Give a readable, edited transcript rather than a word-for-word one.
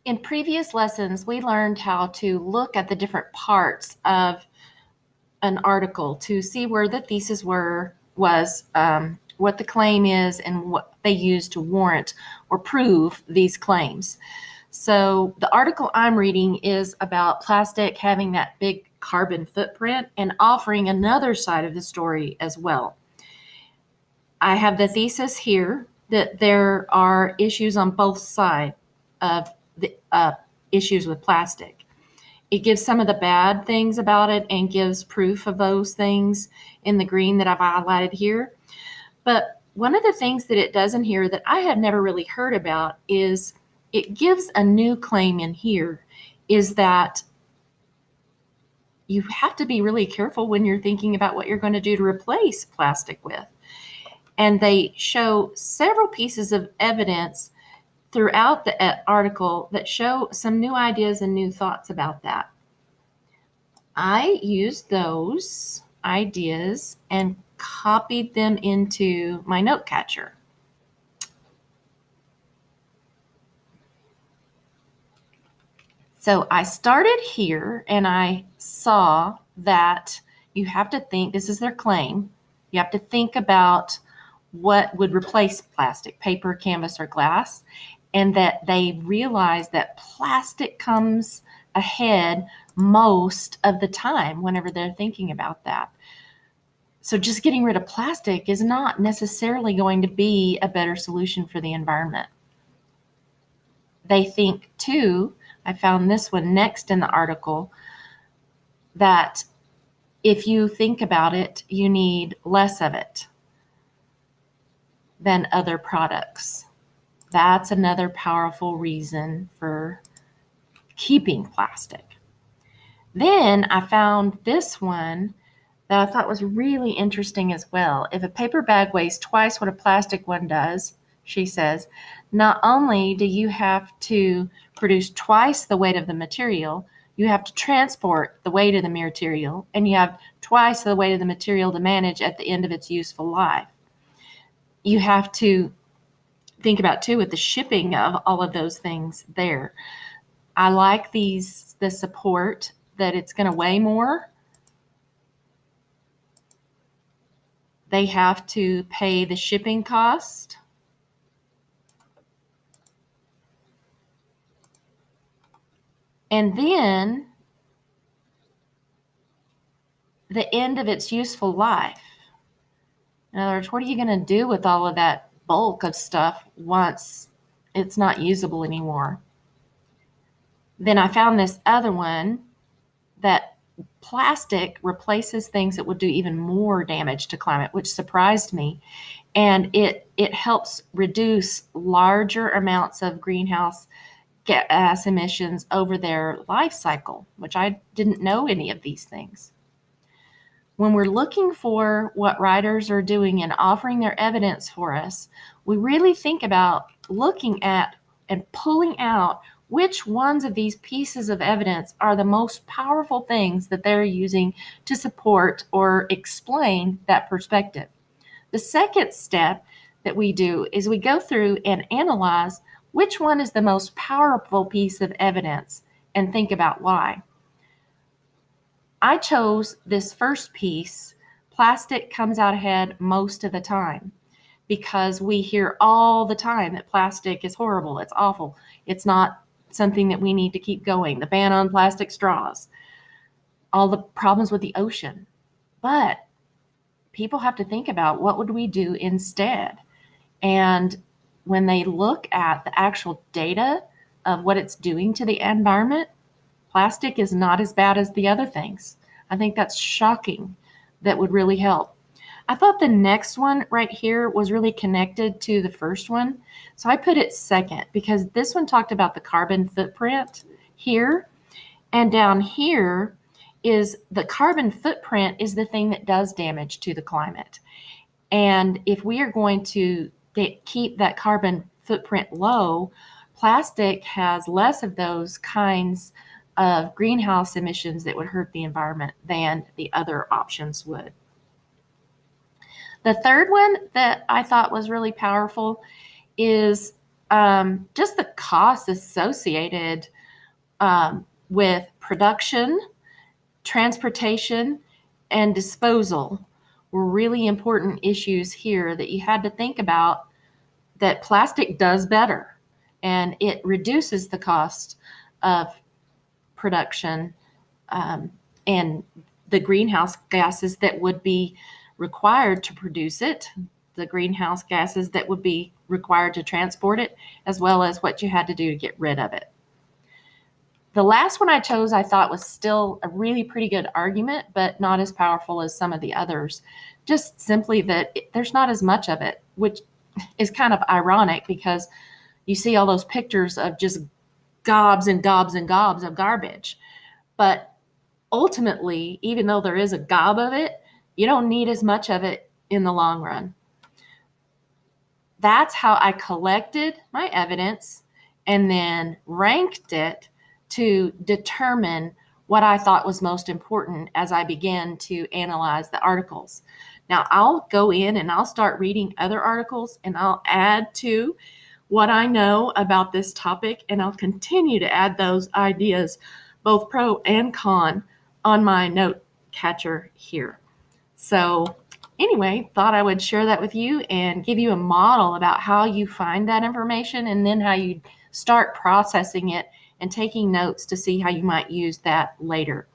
In previous lessons, we learned how to look at the different parts of an article to see where the thesis was, what the claim is, and what they use to warrant or prove these claims. So the article I'm reading is about plastic having that big carbon footprint and offering another side of the story as well. I have the thesis here that there are issues on both sides of the issues with plastic. It gives some of the bad things about it and gives proof of those things in the green that I've highlighted here. But one of the things that it does in here that I had never really heard about is it gives a new claim in here, is that you have to be really careful when you're thinking about what you're going to do to replace plastic with. And they show several pieces of evidence throughout the article that show some new ideas and new thoughts about that. I used those ideas and copied them into my note catcher. So I started here and I saw that you have to think, this is their claim, you have to think about what would replace plastic, paper, canvas, or glass, and that they realize that plastic comes ahead most of the time whenever they're thinking about that. So just getting rid of plastic is not necessarily going to be a better solution for the environment. They think too, I found this one next in the article, that if you think about it, you need less of it than other products. That's another powerful reason for keeping plastic. Then I found this one that I thought was really interesting as well. If a paper bag weighs twice what a plastic one does, she says, not only do you have to produce twice the weight of the material, you have to transport the weight of the material, and you have twice the weight of the material to manage at the end of its useful life. You have to think about too with the shipping of all of those things there. I like the support that it's going to weigh more. They have to pay the shipping cost. And then the end of its useful life. In other words, what are you going to do with all of that bulk of stuff once it's not usable anymore? Then I found this other one that plastic replaces things that would do even more damage to climate, which surprised me. And it helps reduce larger amounts of greenhouse gas emissions over their life cycle, which I didn't know any of these things. When we're looking for what writers are doing and offering their evidence for us, we really think about looking at and pulling out which ones of these pieces of evidence are the most powerful things that they're using to support or explain that perspective. The second step that we do is we go through and analyze which one is the most powerful piece of evidence and think about why. I chose this first piece, plastic comes out ahead most of the time, because we hear all the time that plastic is horrible, it's awful, it's not something that we need to keep going, the ban on plastic straws, all the problems with the ocean. But people have to think about what would we do instead. And when they look at the actual data of what it's doing to the environment, plastic is not as bad as the other things. I think that's shocking. That would really help. I thought the next one right here was really connected to the first one. So I put it second because this one talked about the carbon footprint here. And down here is the carbon footprint is the thing that does damage to the climate. And if we are going to keep that carbon footprint low, plastic has less of those kinds of greenhouse emissions that would hurt the environment than the other options would. The third one that I thought was really powerful is just the costs associated with production, transportation, and disposal were really important issues here that you had to think about, that plastic does better and it reduces the cost of production, and the greenhouse gases that would be required to produce it, the greenhouse gases that would be required to transport it, as well as what you had to do to get rid of it. The last one I chose I thought was still a really pretty good argument, but not as powerful as some of the others. Just simply that there's not as much of it, which is kind of ironic because you see all those pictures of just gobs and gobs and gobs of garbage. But ultimately, even though there is a gob of it, you don't need as much of it in the long run. That's how I collected my evidence and then ranked it to determine what I thought was most important as I began to analyze the articles. Now, I'll go in and I'll start reading other articles and I'll add to what I know about this topic, and I'll continue to add those ideas, both pro and con, on my note catcher here. So anyway, thought I would share that with you and give you a model about how you find that information and then how you start processing it and taking notes to see how you might use that later.